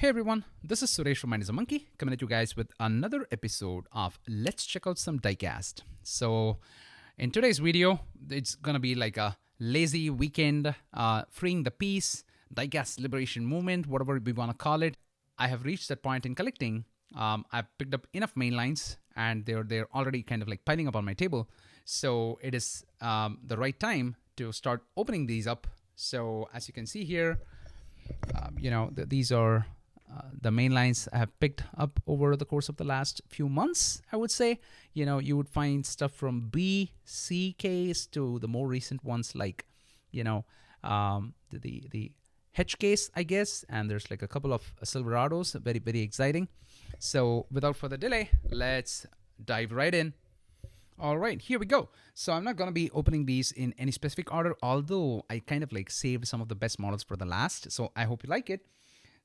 Hey everyone, this is Suresh from Mind is a Monkey coming at you guys with another episode of Let's Check Out Some Diecast. So, in today's video, it's gonna be like a lazy weekend, freeing the piece, diecast liberation movement, whatever we wanna call it. I have reached that point in collecting. I've picked up enough mainlines, and they're already kind of like piling up on my table. So it is the right time to start opening these up. So as you can see here, these are the main lines I have picked up over the course of the last few months. I would say, you would find stuff from B, C case to the more recent ones like, the H case, I guess. And there's like a couple of Silverados, very, very exciting. So without further delay, let's dive right in. All right, here we go. So I'm not going to be opening these in any specific order, although I kind of like saved some of the best models for the last. So I hope you like it.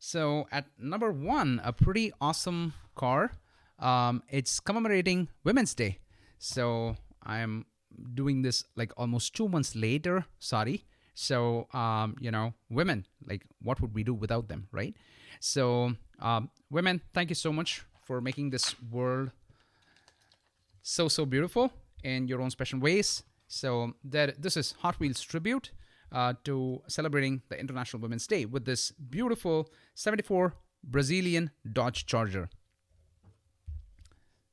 So at number one, a pretty awesome car. It's commemorating Women's Day. So I'm doing this like almost 2 months later. Sorry. So, women, like what would we do without them, right? So women, thank you so much for making this world so beautiful in your own special ways. So this is Hot Wheels tribute to celebrating the International Women's Day with this beautiful 74 Brazilian Dodge Charger.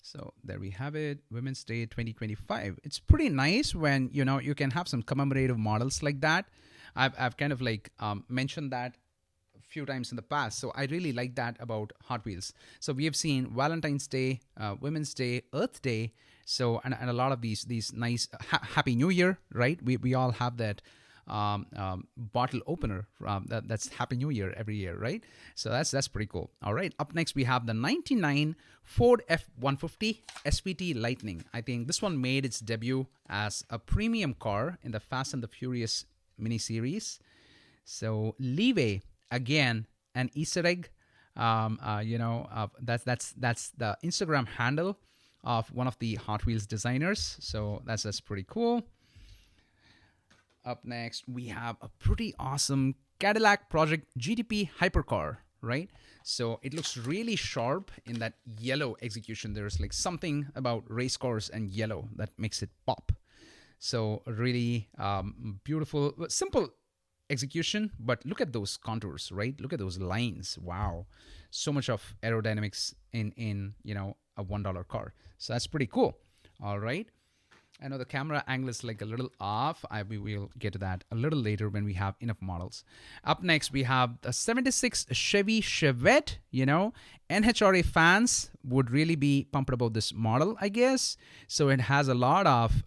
So there we have it, Women's Day 2025. It's pretty nice when you can have some commemorative models like that. I've kind of like mentioned that a few times in the past. So I really like that about Hot Wheels. So we have seen Valentine's Day, Women's Day, Earth Day. So and a lot of these nice Happy New Year, right? We all have that bottle opener that's Happy New Year every year, right? So that's pretty cool. All right, up next we have the 99 Ford F-150 SVT Lightning. I think this one made its debut as a premium car in the Fast and the Furious miniseries. So Leeway, again, an Easter egg. That's the Instagram handle of one of the Hot Wheels designers. So that's pretty cool. Up next, we have a pretty awesome Cadillac Project GTP hypercar, right? So it looks really sharp in that yellow execution. There's like something about race cars and yellow that makes it pop. So really beautiful, simple execution, but look at those contours, right? Look at those lines. Wow. So much of aerodynamics in a $1 car. So that's pretty cool. All right. I know the camera angle is like a little off. We will get to that a little later when we have enough models. Up next, we have the 76 Chevy Chevette. NHRA fans would really be pumped about this model, I guess. So it has a lot of,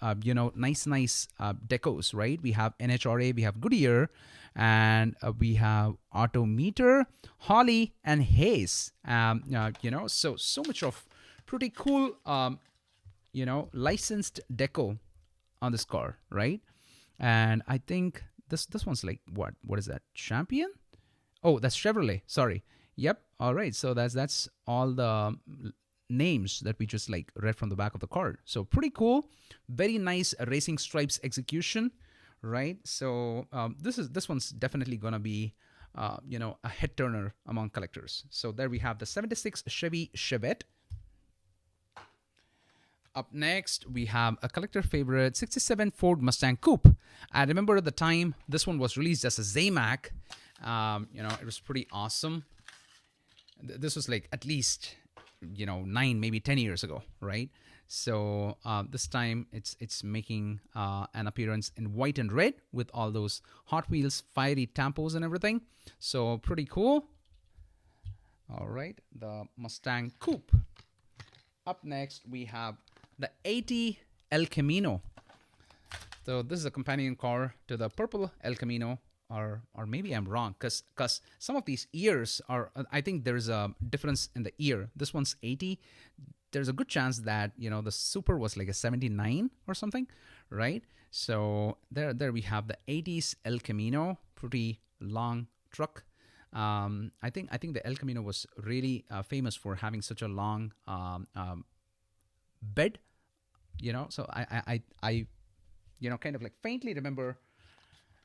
nice decos, right? We have NHRA, we have Goodyear, and we have Autometer, Holly, and Hayes. So much of pretty cool, licensed deco on this car, right? And I think this one's like what is that? Champion? Oh, that's Chevrolet. Sorry. Yep. All right. So that's all the names that we just like read from the back of the card. So pretty cool. Very nice racing stripes execution, right? So this one's definitely gonna be a head turner among collectors. So there we have the 76 Chevy Chevette. Up next, we have a collector favorite 67 Ford Mustang Coupe. I remember at the time this one was released as a Zamac. It was pretty awesome. This was like at least 9, maybe 10 years ago, right? So this time it's making an appearance in white and red with all those Hot Wheels fiery tampos and everything. So pretty cool. All right, the Mustang Coupe. Up next, we have the 80 El Camino. So this is a companion car to the purple El Camino, or maybe I'm wrong, because some of these ears are, I think there's a difference in the ear. This one's 80. There's a good chance that, the Super was like a 79 or something, right? So there we have the 80s El Camino, pretty long truck. I think the El Camino was really famous for having such a long bed, so I kind of like faintly remember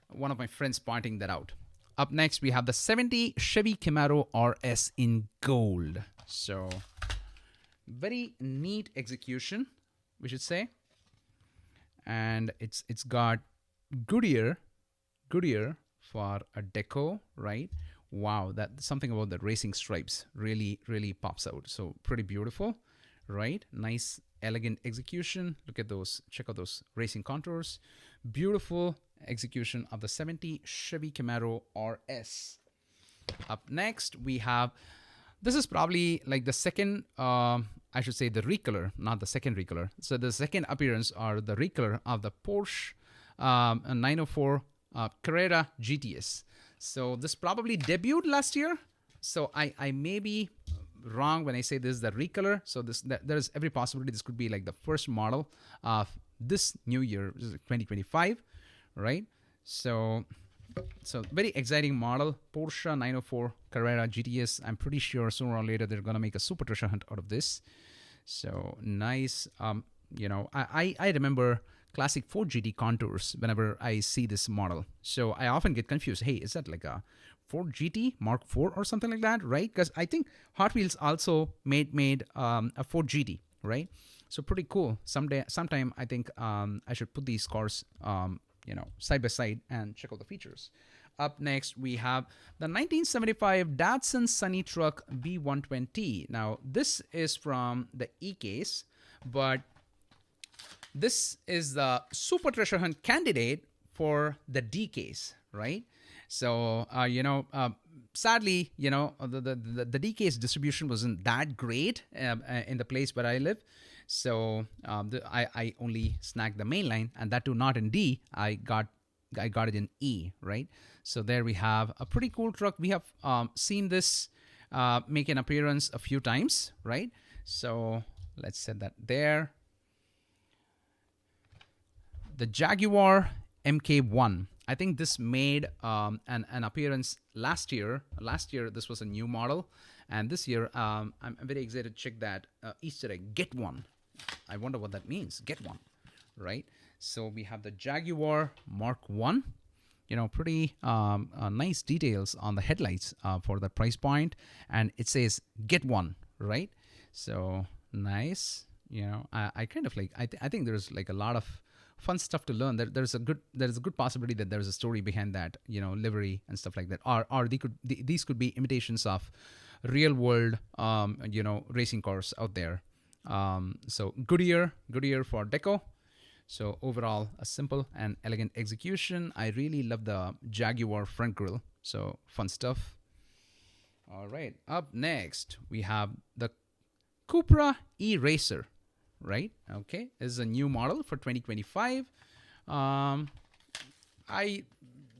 one of my friends pointing that out. Up next, we have the 70 Chevy Camaro RS in gold. So very neat execution, we should say. And it's got Goodyear for a deco, right? Wow, that something about the racing stripes really pops out. So pretty beautiful, right? Nice, elegant execution. Look at those, check out those racing contours. Beautiful execution of the 70 Chevy Camaro RS. Up next, we have, this is probably like the second, I should say the recolor, not the second recolor. So the second appearance or the recolor of the Porsche 904 Carrera GTS. So this probably debuted last year. So I may be wrong when I say this is the recolor. So there's every possibility this could be like the first model of this new year, 2025, right? So very exciting model, Porsche 904 Carrera GTS. I'm pretty sure sooner or later they're gonna make a super treasure hunt out of this. So nice. You know, I remember classic Ford GT contours whenever I see this model. So I often get confused. Hey, is that like a Ford GT Mark IV or something like that, right? Because I think Hot Wheels also made a Ford GT, right? So pretty cool. Sometime I think I should put these cars you know, side by side and check out the features. Up next, we have the 1975 Datsun Sunny Truck B120. Now, this is from the E-Case, but this is the Super Treasure Hunt candidate for the D-Case, right? So, you know, sadly, you know, the D-Case distribution wasn't that great in the place where I live. So I only snagged the main line, and that too not in D. I got it in E, right? So there we have a pretty cool truck. We have seen this make an appearance a few times, right? So let's set that there. The Jaguar MK1. I think this made an appearance last year. Last year, this was a new model. And this year, I'm very excited to check that Easter egg, get one. I wonder what that means, get one, right? So we have the Jaguar Mark 1. You know, pretty nice details on the headlights for the price point. And it says, get one, right? So nice. You know, I kind of like, I think there's like a lot of fun stuff to learn. There's a good possibility that there's a story behind that, you know, livery and stuff like that. Or these could be imitations of real world, you know, racing cars out there. So Goodyear for deco. So overall, a simple and elegant execution. I really love the Jaguar front grille. So fun stuff. All right. Up next, we have the Cupra E-Racer, right? Okay. This is a new model for 2025. I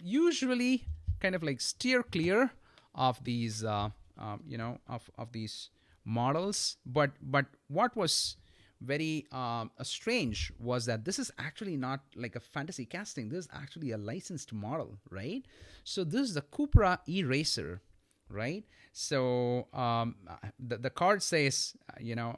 usually kind of like steer clear of these, you know, of these models. But what was very strange was that this is actually not like a fantasy casting. This is actually a licensed model, right? So this is the Cupra E-Racer, right? So the card says, you know,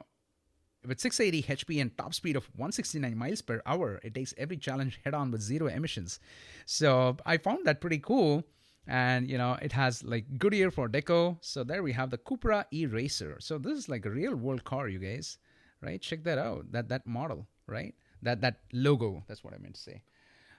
with 680 HP and top speed of 169 miles per hour, it takes every challenge head on with zero emissions. So I found that pretty cool. And, you know, it has like Goodyear for deco. So there we have the Cupra E-Racer. So this is like a real world car, you guys, right? Check that out. That model, right? That logo. That's what I meant to say.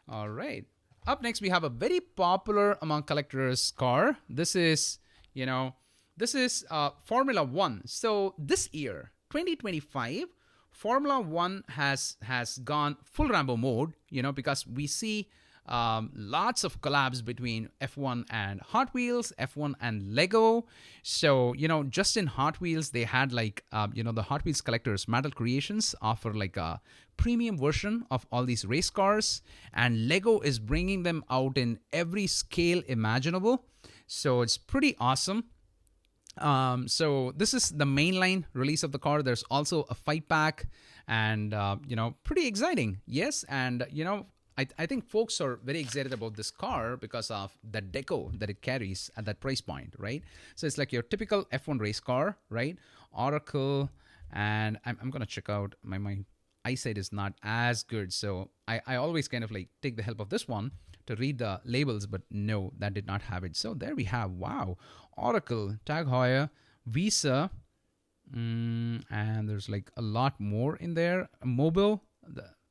All right. Up next, we have a very popular among collectors car. This is, you know, this is Formula One. So this year, 2025, Formula One has gone full Rambo mode, you know, because we see lots of collabs between F1 and Hot Wheels, F1 and Lego. So, you know, just in Hot Wheels, they had like, you know, the Hot Wheels Collectors Metal Creations offer like a premium version of all these race cars. And Lego is bringing them out in every scale imaginable. So it's pretty awesome. So this is the mainline release of the car. There's also a 5-pack and, you know, pretty exciting. Yes. And, you know, I think folks are very excited about this car because of the deco that it carries at that price point, right? So it's like your typical F1 race car, right? Oracle, and I'm going to check out my eyesight is not as good. So I always kind of like take the help of this one to read the labels, but no, that did not have it. So there we have, wow, Oracle, Tag Heuer, Visa, and there's like a lot more in there. Mobile,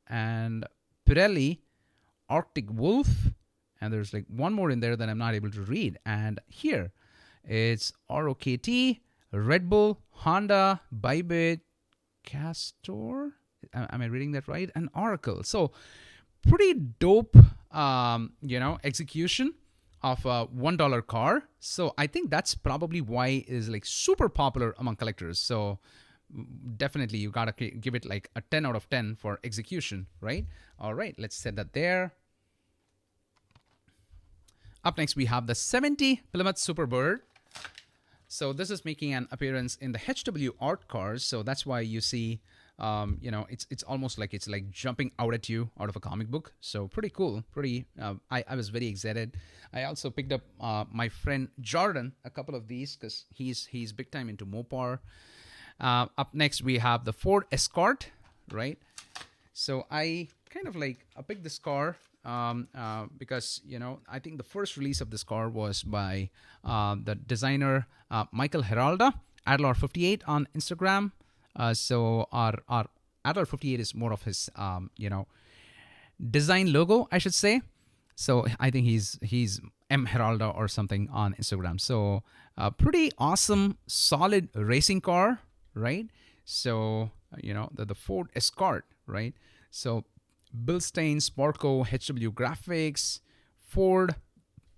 and Pirelli, Arctic Wolf, and there's like one more in there that I'm not able to read. And here, it's ROKT, Red Bull, Honda, Bybit, Castor. Am I reading that right? And Oracle. So pretty dope, execution of a $1 car. So I think that's probably why it is like super popular among collectors. So definitely you gotta give it like a 10 out of 10 for execution, right? All right, let's set that there. Up next, we have the 70 Plymouth Superbird. So this is making an appearance in the HW art cars. So that's why you see, it's almost like it's like jumping out at you out of a comic book. So pretty cool. I was very excited. I also picked up my friend Jordan a couple of these because he's big time into Mopar. Up next, we have the Ford Escort, right? So I kind of like picked this car because, I think the first release of this car was by the designer Michael Heralda, Adler58 on Instagram. So our Adler58 is more of his, design logo, I should say. So I think he's M Heralda or something on Instagram. So pretty awesome, solid racing car, right? So, the Ford Escort, right? So Bilstein, Sparco, HW graphics, Ford.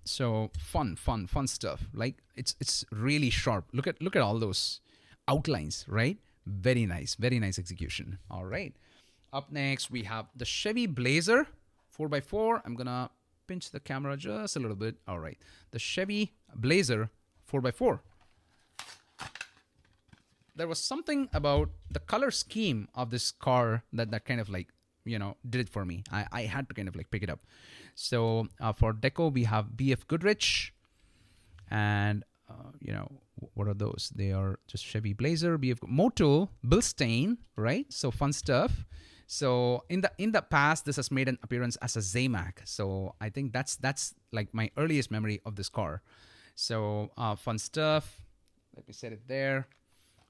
So fun stuff. Like it's really sharp. Look at all those outlines, right? Very nice execution. All right. Up next, we have the Chevy Blazer 4x4. I'm gonna pinch the camera just a little bit. All right. The Chevy Blazer 4x4. There was something about the color scheme of this car that kind of like, did it for me. I had to kind of like pick it up. So for deco, we have BF Goodrich. And, what are those? They are just Chevy Blazer, BF Motul, Bilstein, right? So fun stuff. So in the past, this has made an appearance as a Zamac. So I think that's like my earliest memory of this car. So fun stuff. Let me set it there.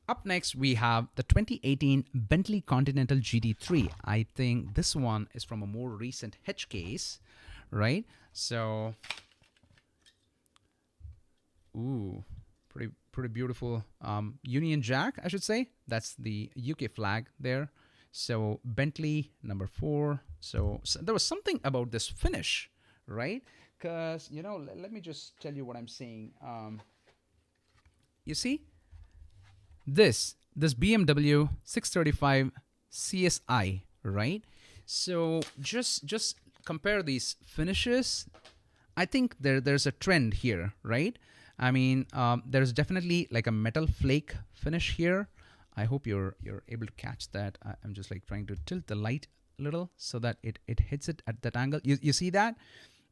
Up next, we have the 2018 Bentley Continental GT3. I think this one is from a more recent Hedge case, right? So, ooh, pretty beautiful Union Jack, I should say. That's the UK flag there. So Bentley number 4. So there was something about this finish, right? Because, let me just tell you what I'm saying. You see? This BMW 635 CSI, right? So just compare these finishes. I think there's a trend here, right? I mean, there's definitely like a metal flake finish here. I hope you're able to catch that. I'm just like trying to tilt the light a little so that it hits it at that angle. You see that?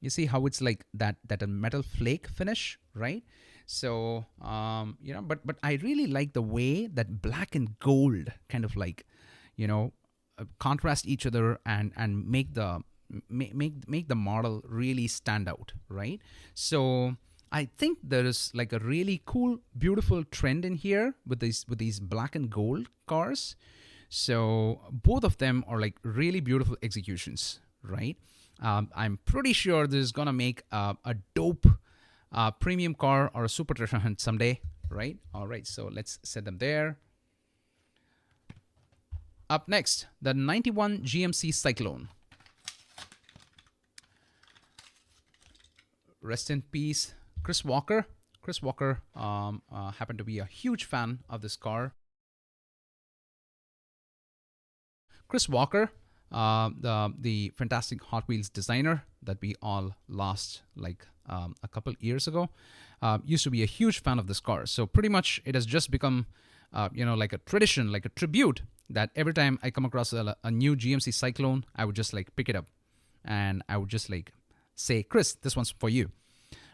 You see how it's like that a metal flake finish, right? So, but I really like the way that black and gold kind of like, contrast each other and make the model really stand out, right? So I think there is like a really cool, beautiful trend in here with these black and gold cars. So both of them are like really beautiful executions, right? I'm pretty sure this is gonna make a dope premium car or a super treasure hunt someday, right? All right, so let's set them there. Up next, the 91 GMC Cyclone. Rest in peace, Chris Walker. Chris Walker happened to be a huge fan of this car. Chris Walker, the fantastic Hot Wheels designer that we all lost like a couple years ago, used to be a huge fan of this car. So pretty much it has just become, like a tradition, like a tribute that every time I come across a new GMC Cyclone, I would just like pick it up and I would just like say, Chris, this one's for you,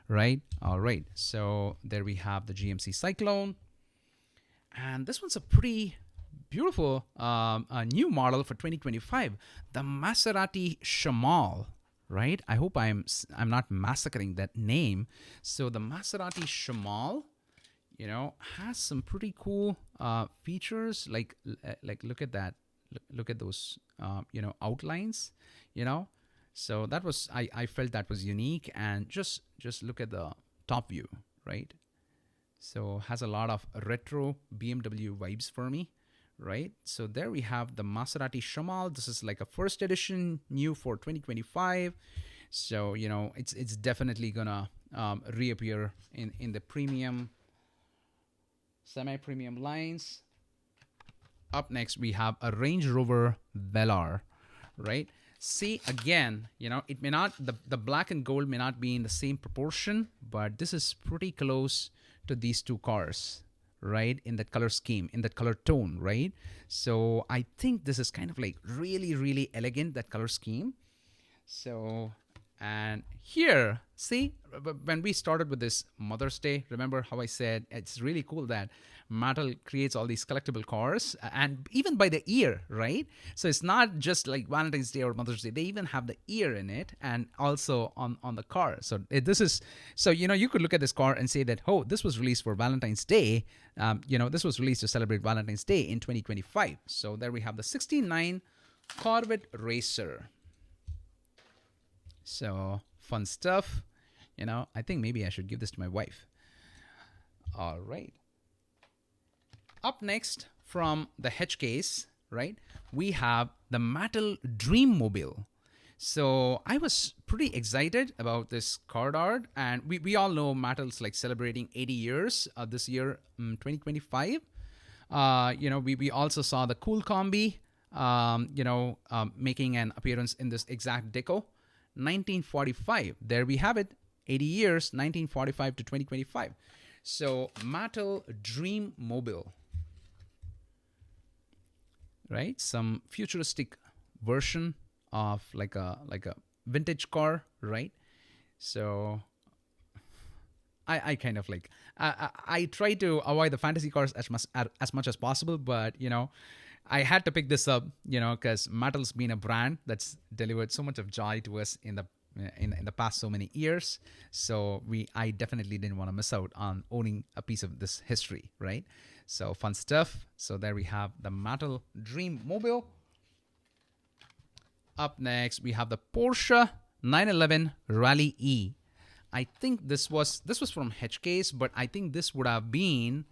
right? All right. So there we have the GMC Cyclone. And this one's a pretty beautiful a new model for 2025, the Maserati Shamal, right? I hope I'm not massacring that name. So the Maserati Shamal, has some pretty cool features. Like look at that. Look at those, outlines. So that was I felt that was unique, and just look at the top view, right? So has a lot of retro BMW vibes for me, right? So there we have the Maserati Shamal. This is like a first edition, new for 2025. So it's definitely gonna reappear in the premium, semi-premium lines. Up next we have a Range Rover Velar, right? See, again, it may not, the black and gold may not be in the same proportion, but this is pretty close to these two cars, right? In that color scheme, in that color tone, right? So I think this is kind of like really, really elegant, that color scheme. So, and here, see, when we started with this Mother's Day, remember how I said it's really cool that Mattel creates all these collectible cars, and even by the ear, right? So it's not just like Valentine's Day or Mother's Day. They even have the ear in it, and also on the car. So this is, so you could look at this car and say that, oh, this was released for Valentine's Day. This was released to celebrate Valentine's Day in 2025. So there we have the 69 Corvette Racer. So fun stuff. I think maybe I should give this to my wife. All right. Up next from the Hedge case, right, we have the Mattel Dreammobile. So I was pretty excited about this card art, and we all know Mattel's like celebrating 80 years this year, 2025. We also saw the Cool Combi, making an appearance in this exact deco, 1945. There we have it, 80 years, 1945 to 2025. So Mattel Dreammobile. Right, some futuristic version of like a vintage car, right? So I kind of like I try to avoid the fantasy cars as much as possible, but I had to pick this up, because Mattel's been a brand that's delivered so much of joy to us in the past so many years. So I definitely didn't want to miss out on owning a piece of this history, right? So fun stuff. So there we have the Mattel Dreammobile. Up next, we have the Porsche 911 Rally E. I think this was from Hedge case, but I think this would have been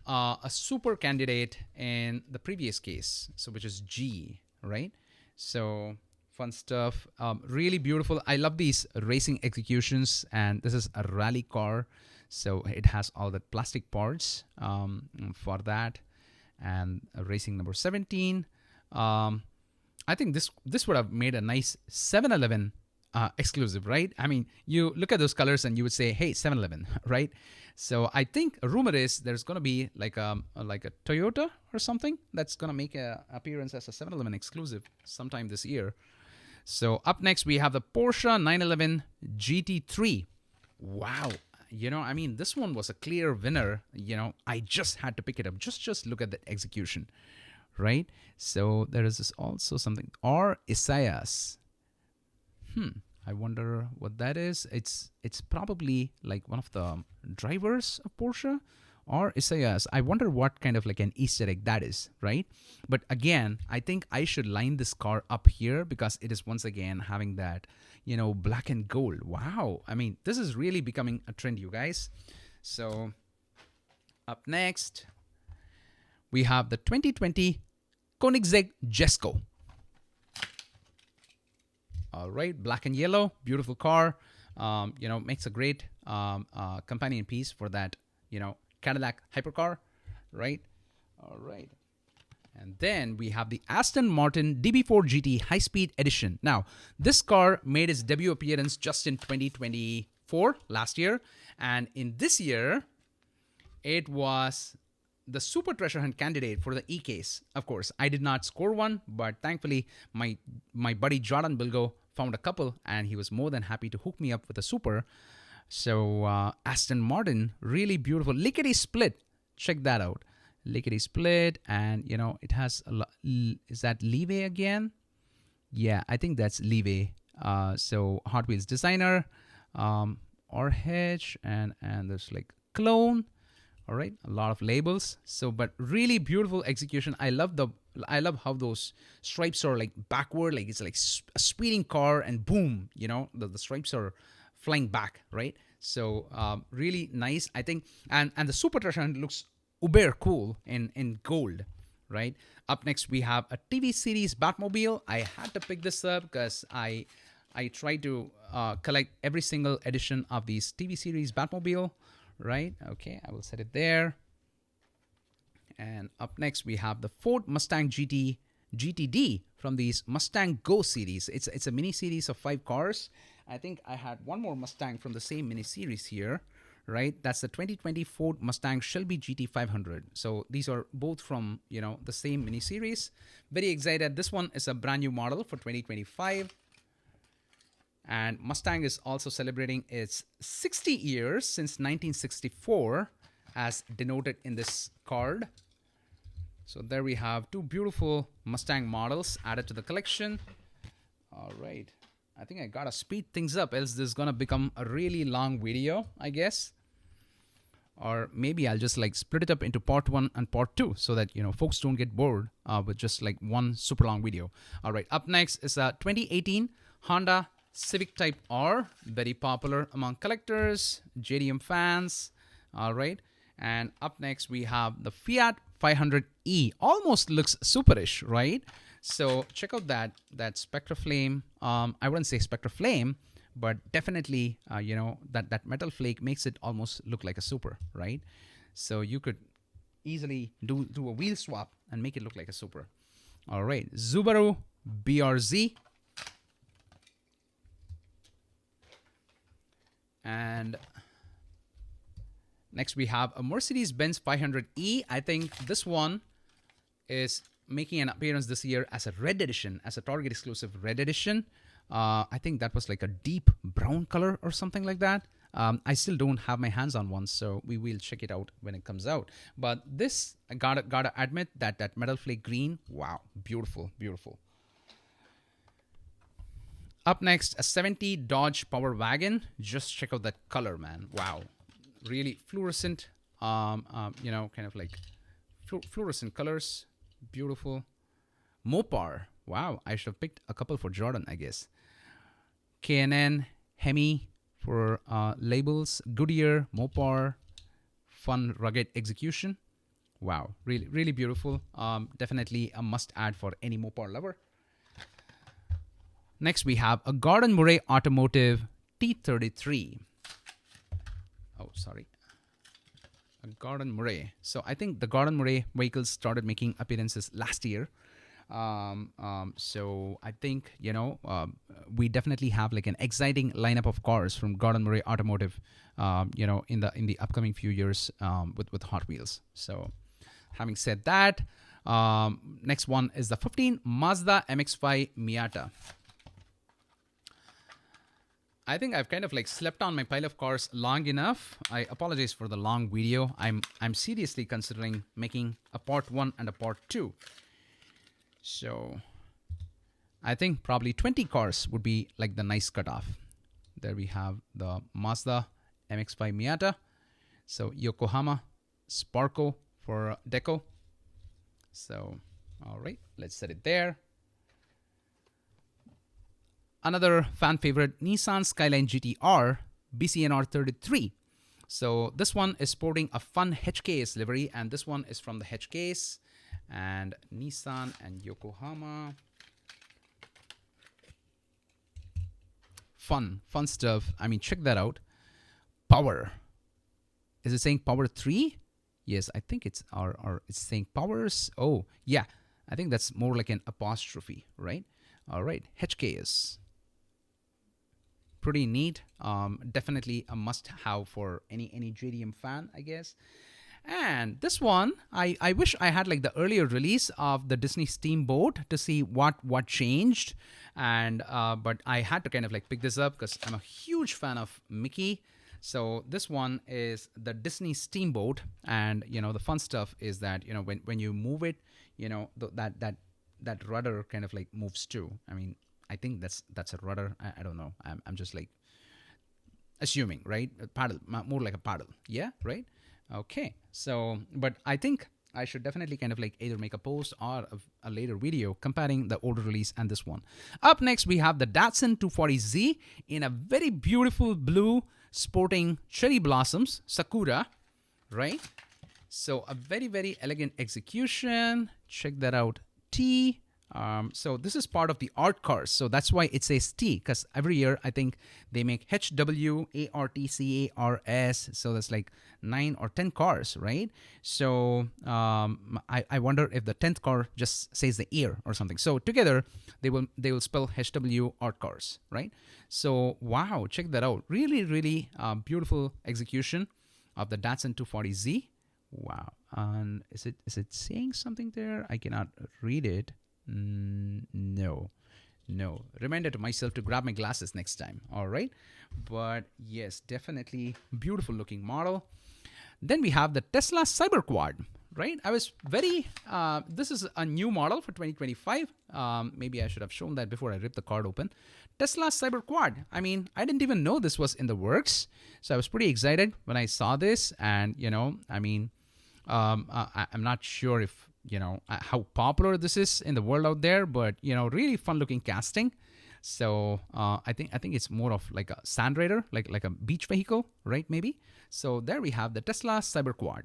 a super candidate in the previous case, so which is G, right? So fun stuff. Really beautiful. I love these racing executions, and this is a rally car. So it has all the plastic parts for that, and racing number 17. I think this would have made a nice 7-Eleven exclusive, right? I mean, you look at those colors and you would say, hey, 7-Eleven, right? So I think a rumor is there's going to be like a Toyota or something that's going to make an appearance as a 7-Eleven exclusive sometime this year. So up next, we have the Porsche 911 GT3. Wow. I mean, this one was a clear winner. I just had to pick it up. Just look at the execution, right? So there is also something. R. Isaias. I wonder what that is. It's probably like one of the drivers of Porsche. Or Isaias. I wonder what kind of like an Easter egg that is, right? But again, I think I should line this car up here because it is once again having that, black and gold. Wow. I mean, this is really becoming a trend, you guys. So up next, we have the 2020 Koenigsegg Jesko. All right, black and yellow, beautiful car. Makes a great companion piece for that, Cadillac hypercar, right? All right. And then we have the Aston Martin DB4 GT High-Speed Edition. Now, this car made its debut appearance just in 2024, last year. And in this year, it was the super treasure hunt candidate for the E-Case. Of course, I did not score one, but thankfully, my buddy Jordan Bilgo found a couple, and he was more than happy to hook me up with a super. So Aston Martin, really beautiful. Lickety split. Check that out. lickety split, and you know it has is that leeway again? Yeah, I think that's leeway. So Hot Wheels designer, RH, and there's like clone. All right, a lot of labels. So, but really beautiful execution. I love how those stripes are like backward, like it's like a speeding car, and boom, you know, the stripes are flying back, right? So really nice, I think. And the Super Trashan looks uber cool in gold, right? Up next we have a TV series Batmobile. I had to pick this up because I try to collect every single edition of these TV series Batmobile, right? Okay, I will set it there. And up next we have the Ford Mustang GTD from these Mustang Go series. It's a mini series of 5 cars. I think I had one more Mustang from the same mini series here, right? That's the 2020 Ford Mustang Shelby GT500. So these are both from, you know, the same mini series. Very excited. This one is a brand new model for 2025. And Mustang is also celebrating its 60 years since 1964, as denoted in this card. So there we have 2 beautiful Mustang models added to the collection. All right. I think I gotta speed things up, else this is gonna become a really long video, I guess. Or maybe I'll just like split it up into part 1 and part 2 so that, you know, folks don't get bored with just like one super long video. All right, up next is a 2018 Honda Civic Type R, very popular among collectors, JDM fans. All right, and up next we have the Fiat 500e. Almost looks superish, right? So check out that Spectra Flame. I wouldn't say Spectra Flame, but definitely, you know, that metal flake makes it almost look like a super, right? So you could easily do a wheel swap and make it look like a super. All right, Subaru BRZ. And next we have a Mercedes-Benz 500e. I think this one is making an appearance this year as a red edition, as a Target exclusive red edition. I think that was like a deep brown color or something like that. I still don't have my hands on one, so we will check it out when it comes out. But this, I gotta admit that metal flake green, wow, beautiful, beautiful. Up next, a 70 Dodge Power Wagon. Just check out that color, man. Wow, really fluorescent. You know, kind of like fluorescent colors. Beautiful. Mopar. Wow, I should have picked a couple for Jordan, I guess. K&N, Hemi for labels. Goodyear, Mopar. Fun, rugged execution. Wow, really, really beautiful. Definitely a must-add for any Mopar lover. Next, we have a Gordon Murray Automotive T33. Oh, sorry. Gordon Murray. So I think the Gordon Murray vehicles started making appearances last year. So I think, you know, we definitely have like an exciting lineup of cars from Gordon Murray Automotive, you know, in the upcoming few years with Hot Wheels. So having said that, next one is the 15 Mazda MX-5 Miata. I think I've kind of like slept on my pile of cars long enough. I apologize for the long video. I'm seriously considering making a part 1 and a part 2. So I think probably 20 cars would be like the nice cutoff. There we have the Mazda MX-5 Miata. So Yokohama Sparco for deco. So, all right, let's set it there. Another fan favorite, Nissan Skyline GT-R BCNR 33. So this one is sporting a fun hedge case livery, and this one is from the hedge case. And Nissan and Yokohama. Fun stuff. I mean, check that out. Power. Is it saying Power 3? Yes, I think it's it's saying Powers. Oh, yeah. I think that's more like an apostrophe, right? All right, hedge case. Pretty neat. Definitely a must-have for any JDM fan, I guess. And this one, I wish I had like the earlier release of the Disney Steamboat to see what changed. And but I had to kind of like pick this up because I'm a huge fan of Mickey. So this one is the Disney Steamboat, and the fun stuff is that when you move it, that rudder kind of like moves too. I mean, I think that's a rudder. I don't know. I'm just like assuming, right? A paddle, more like a paddle. Yeah, right. Okay. So, but I think I should definitely kind of like either make a post or a later video comparing the older release and this one. Up next, we have the Datsun 240Z in a very beautiful blue sporting cherry blossoms, Sakura, right? So a very, very elegant execution. Check that out. T. So this is part of the art cars. So that's why it says T, because every year I think they make HWARTCARS. So that's like 9 or 10 cars, right? So I wonder if the 10th car just says the ear or something. So together they will spell HW art cars, right? So wow, check that out. Really, really beautiful execution of the Datsun 240Z. Wow. And is it saying something there? I cannot read it. No. Reminder to myself to grab my glasses next time. All right. But yes, definitely beautiful looking model. Then we have the Tesla Cyberquad, right? I was very, this is a new model for 2025. Maybe I should have shown that before I ripped the card open. Tesla Cyberquad. I mean, I didn't even know this was in the works. So I was pretty excited when I saw this. And, I mean, I'm not sure if, how popular this is in the world out there, but, really fun looking casting. So I think it's more of like a sand raider, like a beach vehicle, right? Maybe. So there we have the Tesla Cyberquad.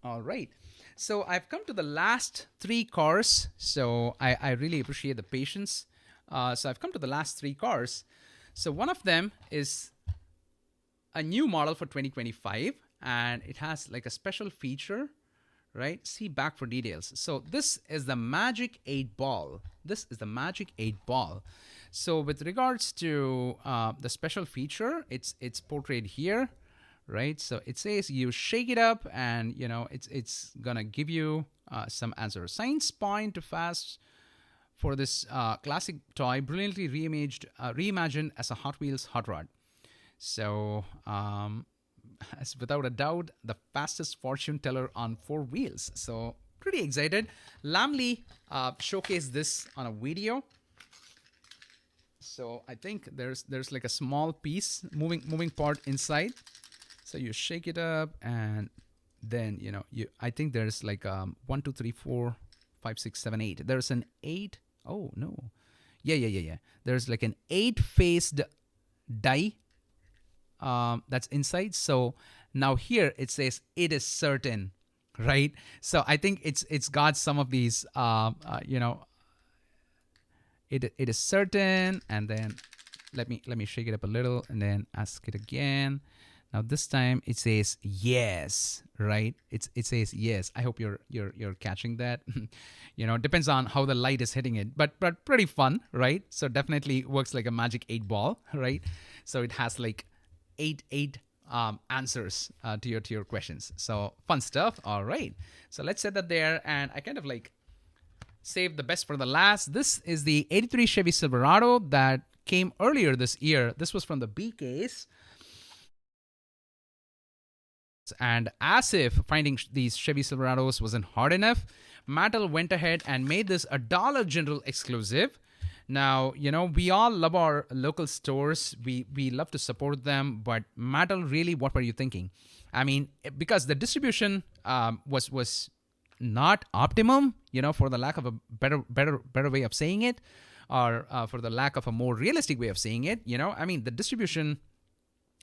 All right. So I've come to the last 3 cars. So I really appreciate the patience. So I've come to the last 3 cars. So one of them is a new model for 2025, and it has like a special feature, right? See back for details. So this is the Magic 8 Ball. This is the Magic 8 Ball. So with regards to the special feature, it's portrayed here, right? So it says you shake it up and, it's going to give you some answer. Science point to fast for this classic toy, brilliantly reimagined as a Hot Wheels hot rod. So as without a doubt, the fastest fortune teller on 4 wheels. So pretty excited. Lamley showcased this on a video. So I think there's like a small piece moving part inside. So you shake it up and then, I think there's like 1, 2, 3, 4, 5, 6, 7, 8. There's an 8. Oh no. Yeah. There's like an 8-faced die that's inside. So now here it says it is certain, right? So I think it's got some of these it is certain, and then let me shake it up a little and then ask it again. Now this time it says yes, right? It says yes. I hope you're catching that. Depends on how the light is hitting it, but pretty fun, right? So definitely works like a Magic 8 Ball, right? So it has like eight answers to your questions. So fun stuff. All right. So let's set that there, and I kind of like saved the best for the last. This is the 83 Chevy Silverado that came earlier this year. This was from the B case. And as if finding these Chevy Silverados wasn't hard enough, Mattel went ahead and made this a Dollar General exclusive. Now, we all love our local stores. We love to support them, but Mattel, really, what were you thinking? I mean, because the distribution was not optimum, for the lack of a better way of saying it, or for the lack of a more realistic way of saying it. I mean, the distribution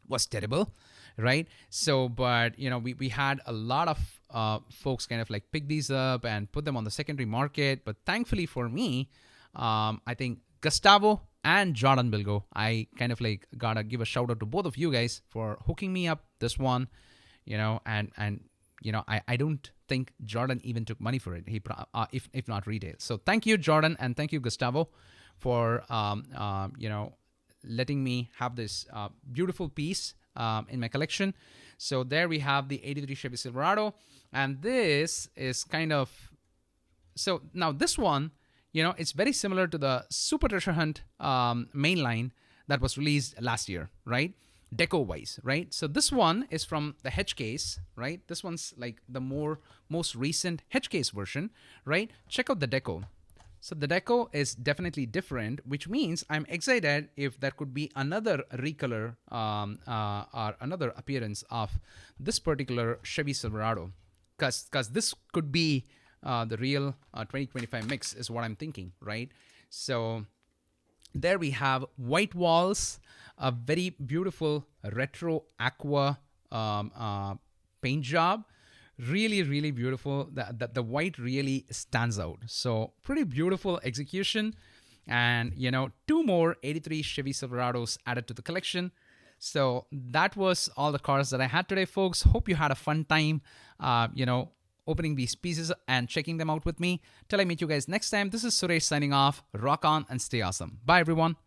was terrible, right? So, but we had a lot of folks kind of like pick these up and put them on the secondary market. But thankfully for me, I think Gustavo and Jordan Bilgo, I kind of like gotta give a shout out to both of you guys for hooking me up this one, and I don't think Jordan even took money for it. He if not retail. So thank you, Jordan, and thank you, Gustavo, for letting me have this beautiful piece in my collection. So there we have the 83 Chevy Silverado, and this is kind of, so now this one, it's very similar to the Super Treasure Hunt mainline that was released last year, right? deco wise, right? So this one is from the Hedge case, right? This one's like the most recent Hedge case version, right? Check out the deco. So the deco is definitely different, which means I'm excited if there could be another recolor or another appearance of this particular Chevy Silverado, because this could be the real 2025 mix is what I'm thinking, right? So there we have white walls, a very beautiful retro aqua paint job. Really, really beautiful. The white really stands out. So pretty beautiful execution. And, you know, 2 more 83 Chevy Silverados added to the collection. So that was all the cars that I had today, folks. Hope you had a fun time, opening these pieces and checking them out with me. Till I meet you guys next time, this is Suresh signing off. Rock on and stay awesome. Bye, everyone.